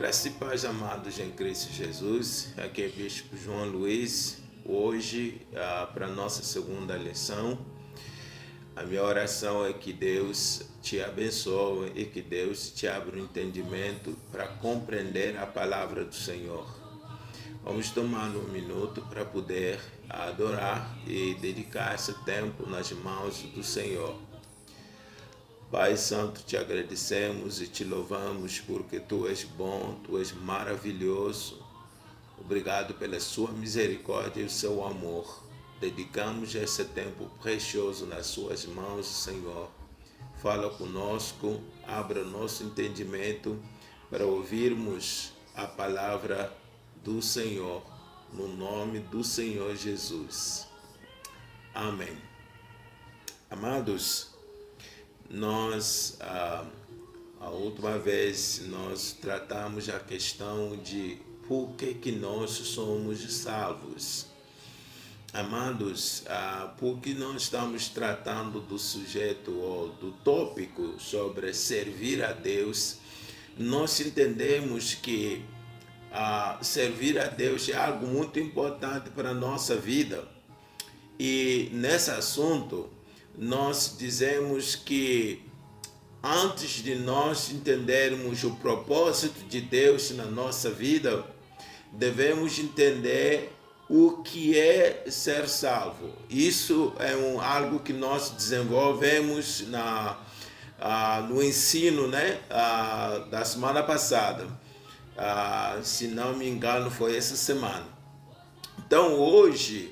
Graça e paz, amados em Cristo Jesus. Aqui é Bispo João Luiz. Hoje, para a nossa segunda lição, a minha oração é que Deus te abençoe e que Deus te abra o entendimento para compreender a palavra do Senhor. Vamos tomar um minuto para poder adorar e dedicar esse tempo nas mãos do Senhor. Pai Santo, te agradecemos e te louvamos porque Tu és bom, Tu és maravilhoso. Obrigado pela sua misericórdia e o seu amor. Dedicamos esse tempo precioso nas suas mãos, Senhor. Fala conosco, abra nosso entendimento para ouvirmos a palavra do Senhor, no nome do Senhor Jesus. Amém. Amados, nós, a última vez, nós tratamos a questão de por que nós somos salvos. Amados, porque nós estamos tratando do sujeito ou do tópico sobre servir a Deus, nós entendemos que servir a Deus é algo muito importante para a nossa vida. E nesse assunto, nós dizemos que antes de nós entendermos o propósito de Deus na nossa vida, devemos entender o que é ser salvo. Isso é algo que nós desenvolvemos no ensino, da semana passada. Se não me engano, foi essa semana. Então, hoje,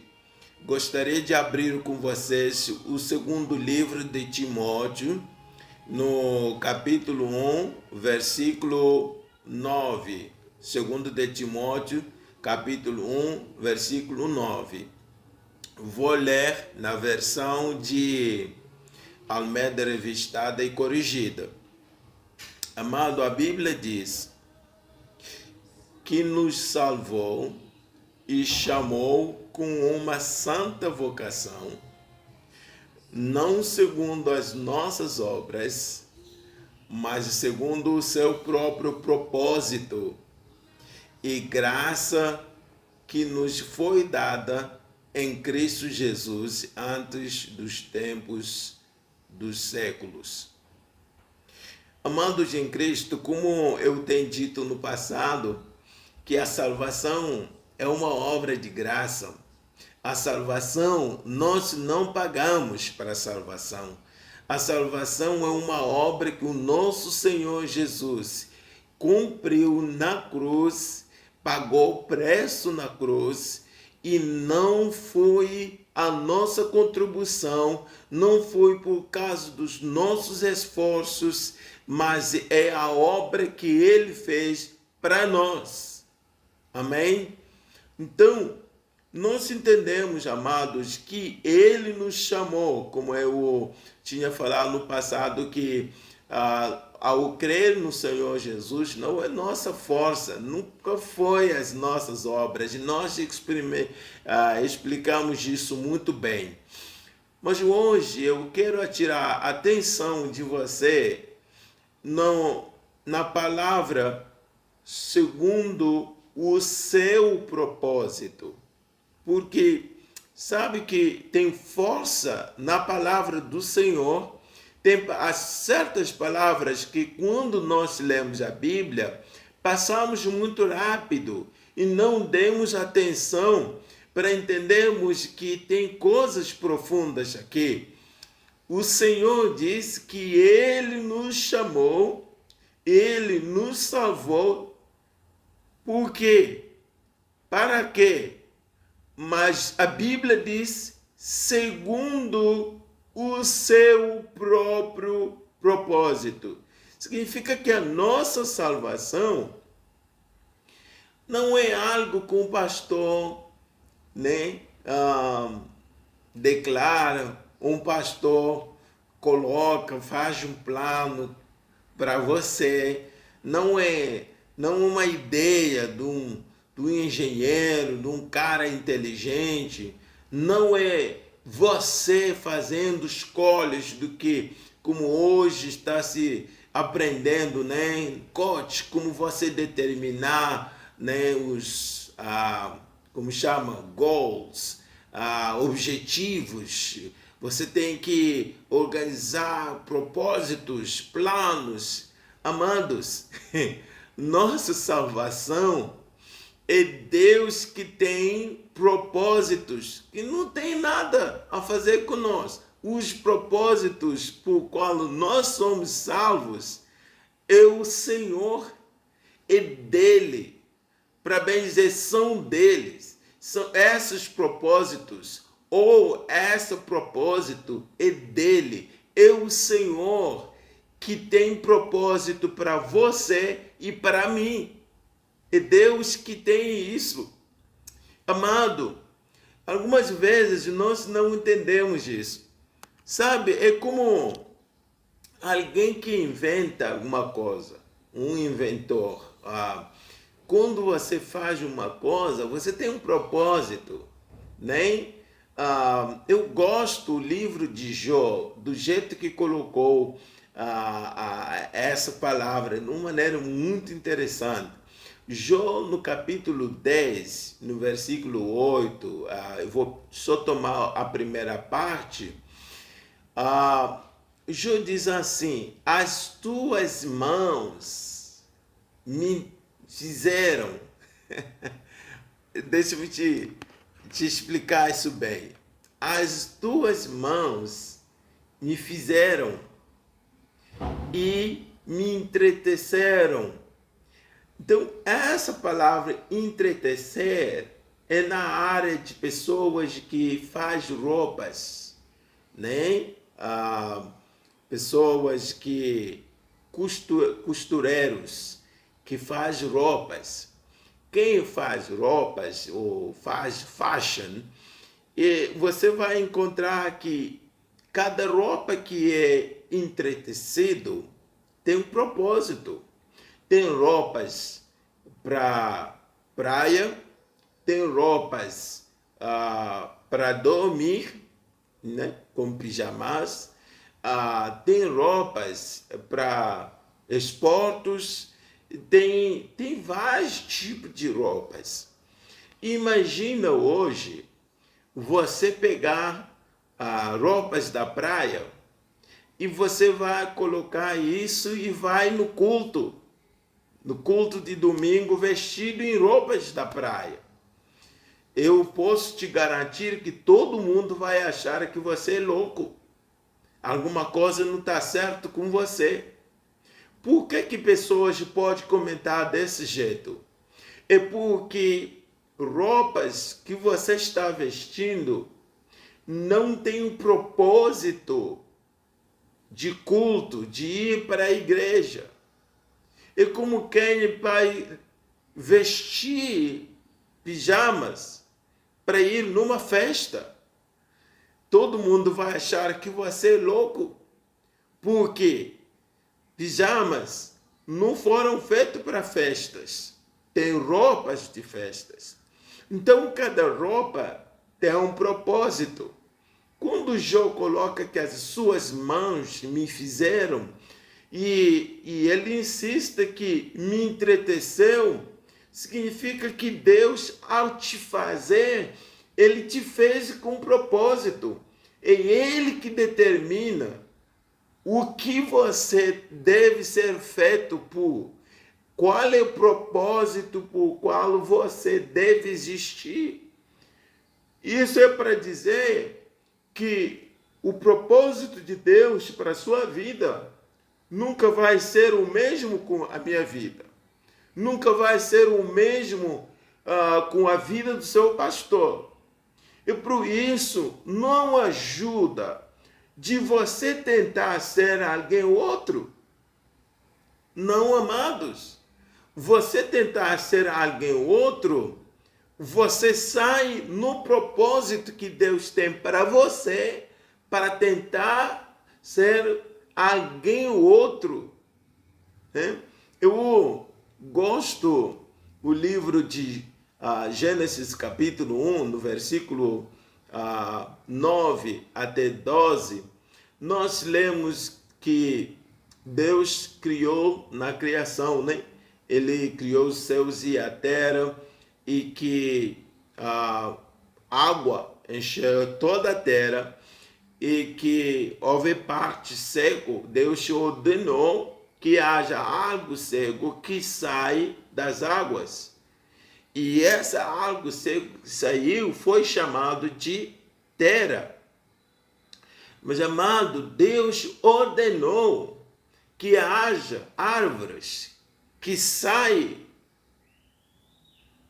gostaria de abrir com vocês o segundo livro de Timóteo, no capítulo 1, versículo 9. Segundo de Timóteo, capítulo 1, versículo 9. Vou ler na versão de Almeida Revistada e Corrigida. Amado, a Bíblia diz que nos salvou e chamou com uma santa vocação, não segundo as nossas obras, mas segundo o seu próprio propósito e graça que nos foi dada em Cristo Jesus antes dos tempos dos séculos. Amados em Cristo, como eu tenho dito no passado, que a salvação é uma obra de graça. A salvação, nós não pagamos para a salvação. A salvação é uma obra que o nosso Senhor Jesus cumpriu na cruz, pagou o preço na cruz, e não foi a nossa contribuição, não foi por causa dos nossos esforços, mas é a obra que Ele fez para nós. Amém? Então, nós entendemos, amados, que Ele nos chamou, como eu tinha falado no passado, que ao crer no Senhor Jesus, não é nossa força, nunca foi as nossas obras, e nós explicamos isso muito bem. Mas hoje eu quero atirar a atenção de você na palavra segundo o seu propósito. Porque sabe que tem força na palavra do Senhor. Tem certas palavras que quando nós lemos a Bíblia, passamos muito rápido e não demos atenção para entendermos que tem coisas profundas aqui. O Senhor diz que Ele nos chamou, Ele nos salvou. Por quê? Para quê? Mas a Bíblia diz, segundo o seu próprio propósito. Significa que a nossa salvação não é algo que o pastor declara, um pastor coloca, faz um plano para você. Não é uma ideia de um engenheiro, de um cara inteligente. Não é você fazendo escolhas do que, como hoje está se aprendendo, né, coach, como você determinar, né, como chama, goals, objetivos. Você tem que organizar propósitos, planos. Amados, nossa salvação é Deus que tem propósitos, que não tem nada a fazer com nós. Os propósitos por qual nós somos salvos é o Senhor, é dele, para bem dizer, são deles. São esses propósitos, ou esse propósito é dele, é o Senhor que tem propósito para você e para mim. É Deus que tem isso. Amado, algumas vezes nós não entendemos isso. Sabe, é como alguém que inventa uma coisa, um inventor. Quando você faz uma coisa, você tem um propósito, né? Eu gosto do livro de Jó, do jeito que colocou essa palavra, de uma maneira muito interessante. Jó, no capítulo 10, no versículo 8, eu vou só tomar a primeira parte. Jó diz assim: as tuas mãos me fizeram. Deixa eu te explicar isso bem. As tuas mãos me fizeram e me entreteceram. Então, essa palavra entretecer é na área de pessoas que fazem roupas, né? Pessoas que costureiros que fazem roupas. Quem faz roupas ou faz fashion, você vai encontrar que cada roupa que é entretecido tem um propósito. Tem roupas para praia, tem roupas para dormir, né, com pijamas, tem roupas para esportes, tem vários tipos de roupas. Imagina hoje você pegar roupas da praia e você vai colocar isso e vai no culto de domingo vestido em roupas da praia. Eu posso te garantir que todo mundo vai achar que você é louco. Alguma coisa não está certo com você. Por que pessoas podem comentar desse jeito? É porque roupas que você está vestindo não tem um propósito de culto, de ir para a igreja. É como quem vai vestir pijamas para ir numa festa. Todo mundo vai achar que você é louco, porque pijamas não foram feitos para festas. Tem roupas de festas. Então, cada roupa tem um propósito. Quando Jó coloca que as suas mãos me fizeram, e ele insiste que me entreteceu, significa que Deus, ao te fazer, ele te fez com propósito. É ele que determina o que você deve ser feito por. Qual é o propósito por qual você deve existir? Isso é para dizer que o propósito de Deus para a sua vida nunca vai ser o mesmo com a minha vida. Nunca vai ser o mesmo com a vida do seu pastor. E por isso, não ajuda de você tentar ser alguém outro. Não, amados. Você tentar ser alguém outro, você sai no propósito que Deus tem para você, para tentar ser alguém outro. Eu gosto do livro de Gênesis capítulo 1, no versículo 9 até 12, nós lemos que Deus criou na criação, né? Ele criou os céus e a terra e que a água encheu toda a terra e que houve parte seco. Deus ordenou que haja algo seco que sai das águas. E essa algo seco que saiu foi chamado de terra. Mas, amado, Deus ordenou que haja árvores que saem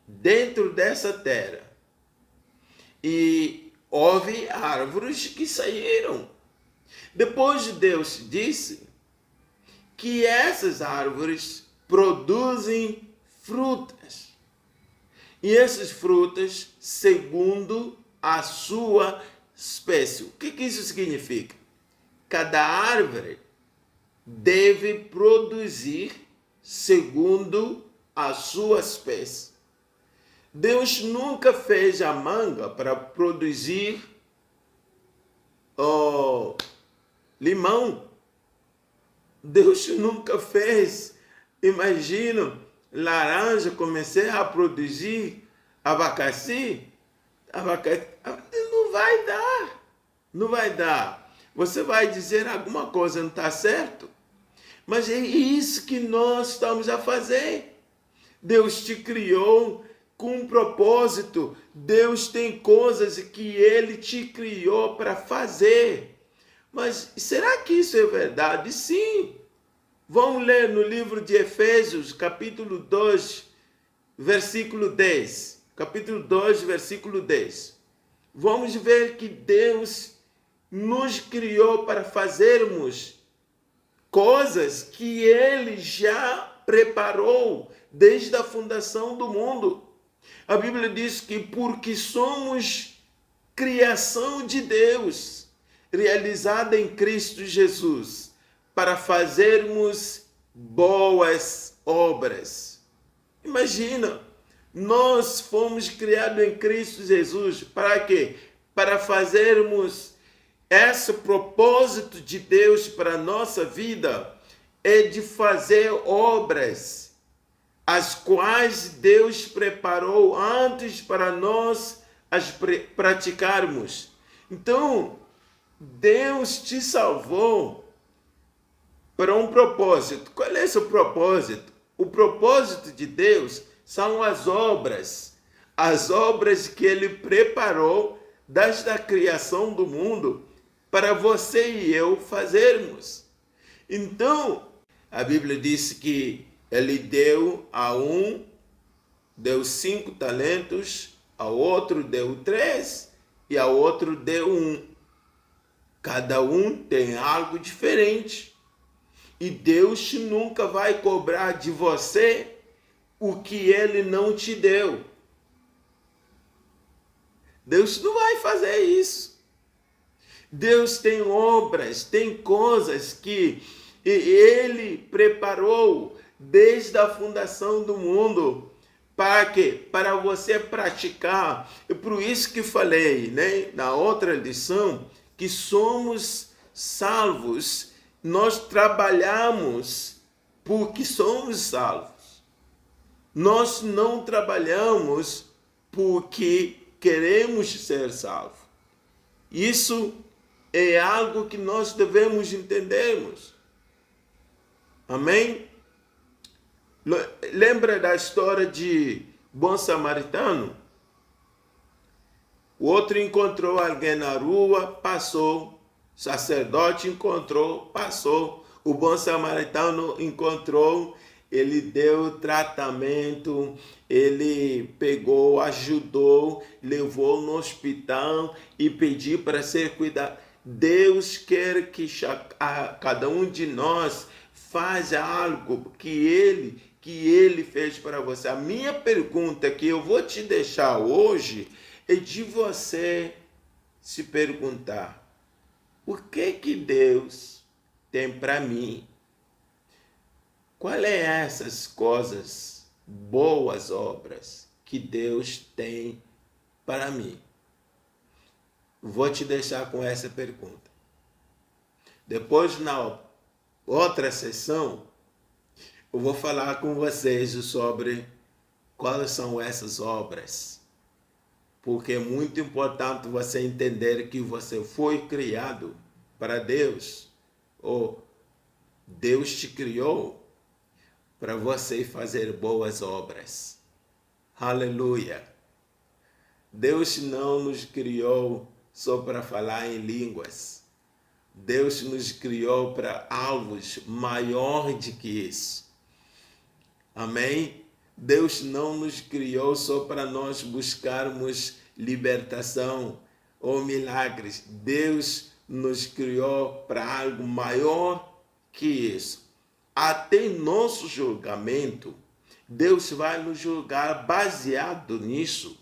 dentro dessa terra. E houve árvores que saíram. Depois Deus disse que essas árvores produzem frutas. E essas frutas segundo a sua espécie. O que isso significa? Cada árvore deve produzir segundo a sua espécie. Deus nunca fez a manga para produzir limão. Deus nunca fez, imagina, laranja começar a produzir abacaxi. Não vai dar. Não vai dar. Você vai dizer alguma coisa não está certo? Mas é isso que nós estamos a fazer. Deus te criou com um propósito. Deus tem coisas que Ele te criou para fazer. Mas será que isso é verdade? Sim. Vamos ler no livro de Efésios, capítulo 2, versículo 10. Capítulo 2, versículo 10. Vamos ver que Deus nos criou para fazermos coisas que Ele já preparou desde a fundação do mundo. A Bíblia diz que porque somos criação de Deus, realizada em Cristo Jesus, para fazermos boas obras. Imagina, nós fomos criados em Cristo Jesus, para quê? Para fazermos esse propósito de Deus para a nossa vida, é de fazer obras, as quais Deus preparou antes para nós as praticarmos. Então, Deus te salvou para um propósito. Qual é esse propósito? O propósito de Deus são as obras que Ele preparou desde a criação do mundo para você e eu fazermos. Então, a Bíblia diz que Ele deu a um, deu 5 talentos, ao outro deu 3 e ao outro deu 1. Cada um tem algo diferente. E Deus nunca vai cobrar de você o que Ele não te deu. Deus não vai fazer isso. Deus tem obras, tem coisas que Ele preparou desde a fundação do mundo. Para quê? Para você praticar. E por isso que falei, né, na outra lição, que somos salvos. Nós trabalhamos porque somos salvos. Nós não trabalhamos porque queremos ser salvos. Isso é algo que nós devemos entendermos. Amém? Lembra da história de bom samaritano? O outro encontrou alguém na rua, passou. O sacerdote encontrou, passou. O bom samaritano encontrou, ele deu tratamento, ele pegou, ajudou, levou no hospital e pediu para ser cuidado. Deus quer que cada um de nós faça algo que Ele fez para você. A minha pergunta que eu vou te deixar hoje é de você se perguntar: o que Deus tem para mim? Qual é essas coisas, boas obras que Deus tem para mim? Vou te deixar com essa pergunta. Depois, outra sessão, eu vou falar com vocês sobre quais são essas obras. Porque é muito importante você entender que você foi criado para Deus, ou Deus te criou para você fazer boas obras. Aleluia! Deus não nos criou só para falar em línguas. Deus nos criou para alvos maior do que isso. Amém? Deus não nos criou só para nós buscarmos libertação ou milagres. Deus nos criou para algo maior que isso. Até nosso julgamento, Deus vai nos julgar baseado nisso.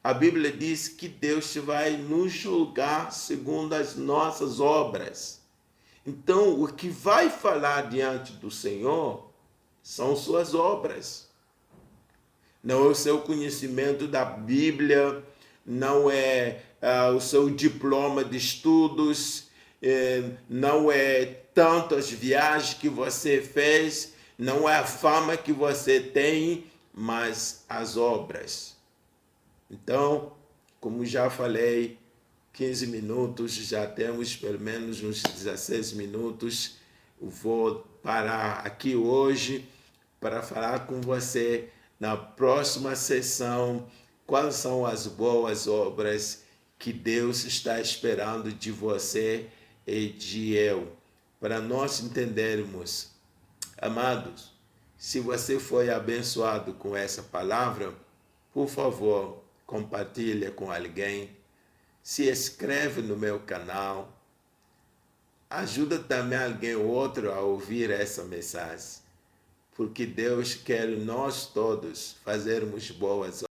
A Bíblia diz que Deus vai nos julgar segundo as nossas obras. Então, o que vai falar diante do Senhor são suas obras. Não é o seu conhecimento da Bíblia, não é o seu diploma de estudos, não é tantas viagens que você fez, não é a fama que você tem, mas as obras. Então, como já falei, 15 minutos, já temos pelo menos uns 16 minutos. Eu vou parar aqui hoje para falar com você na próxima sessão quais são as boas obras que Deus está esperando de você e de eu, para nós entendermos. Amados, se você foi abençoado com essa palavra, por favor, compartilhe com alguém, se inscreve no meu canal, ajuda também alguém ou outro a ouvir essa mensagem, porque Deus quer nós todos fazermos boas